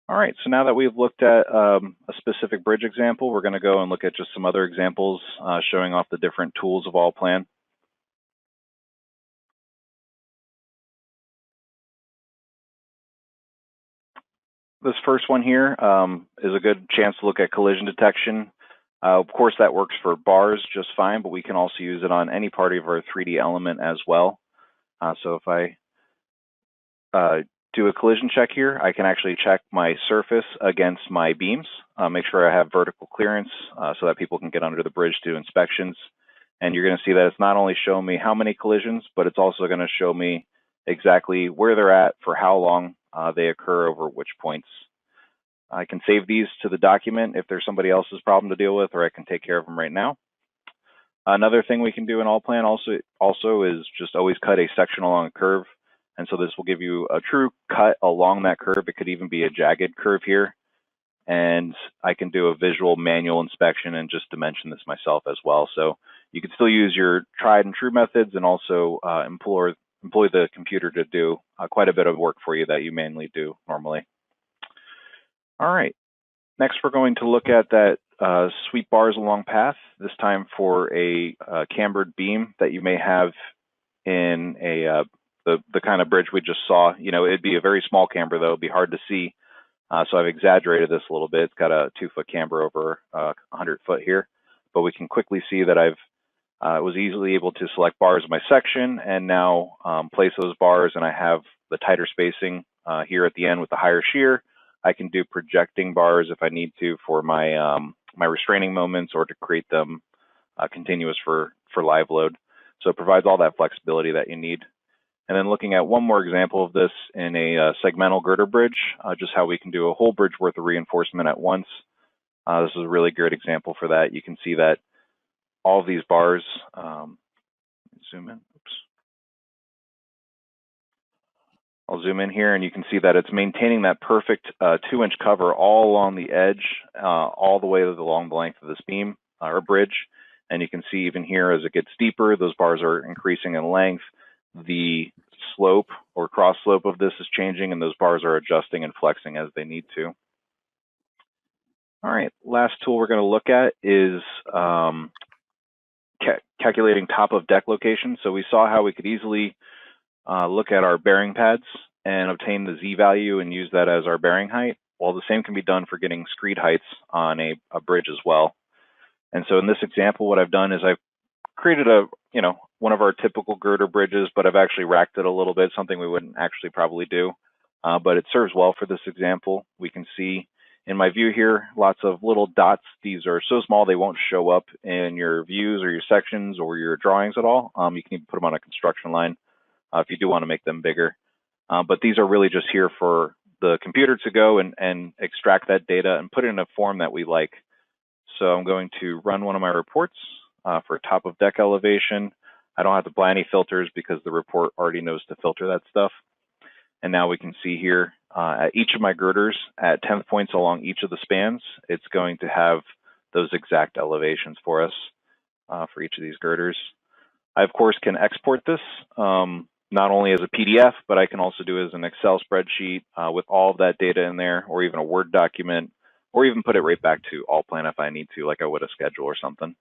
All right, so now that we've looked at a specific bridge example, we're going to go and look at just some other examples showing off the different tools of ALLPLAN. This first one here is a good chance to look at collision detection. Of course, that works for bars just fine, but we can also use it on any part of our 3D element as well. So if I do a collision check here, I can actually check my surface against my beams, make sure I have vertical clearance so that people can get under the bridge to do inspections. And you're going to see that it's not only showing me how many collisions, but it's also going to show me exactly where they're at for how long they occur over which points. I can save these to the document if there's somebody else's problem to deal with, or I can take care of them right now. Another thing we can do in ALLPLAN also is just always cut a section along a curve. And so this will give you a true cut along that curve. It could even be a jagged curve here. And I can do a visual manual inspection and just dimension this myself as well. So you can still use your tried and true methods and also employ the computer to do quite a bit of work for you that you manually do normally. All right, next we're going to look at that sweep bars along path, this time for a cambered beam that you may have in the kind of bridge we just saw. You know, it'd be a very small camber though, it'd be hard to see. So I've exaggerated this a little bit. It's got a 2-foot camber over 100 foot here, but we can quickly see that I was easily able to select bars in my section and now place those bars, and I have the tighter spacing here at the end with the higher shear. I can do projecting bars if I need to for my my restraining moments or to create them continuous for live load. So it provides all that flexibility that you need. And then looking at one more example of this in a segmental girder bridge, just how we can do a whole bridge worth of reinforcement at once. This is a really good example for that. You can see that all of these bars, zoom in, oops. I'll zoom in here and you can see that it's maintaining that perfect 2-inch cover all along the edge, all the way along the length of this beam or bridge. And you can see even here as it gets deeper, those bars are increasing in length. The slope or cross slope of this is changing and those bars are adjusting and flexing as they need to. All right, last tool we're going to look at is calculating top of deck location. So we saw how we could easily look at our bearing pads and obtain the Z value and use that as our bearing height. Well, the same can be done for getting screed heights on a bridge as well. And so in this example, what I've done is I've created one of our typical girder bridges, but I've actually racked it a little bit, something we wouldn't actually probably do, but it serves well for this example. We can see in my view here, lots of little dots. These are so small they won't show up in your views or your sections or your drawings at all. You can even put them on a construction line if you do want to make them bigger. But these are really just here for the computer to go and extract that data and put it in a form that we like. So I'm going to run one of my reports for top of deck elevation. I don't have to apply any filters because the report already knows to filter that stuff. And now we can see here at each of my girders at 10th points along each of the spans, it's going to have those exact elevations for us for each of these girders. I, of course, can export this not only as a PDF, but I can also do it as an Excel spreadsheet with all of that data in there, or even a Word document, or even put it right back to ALLPLAN if I need to, like I would a schedule or something.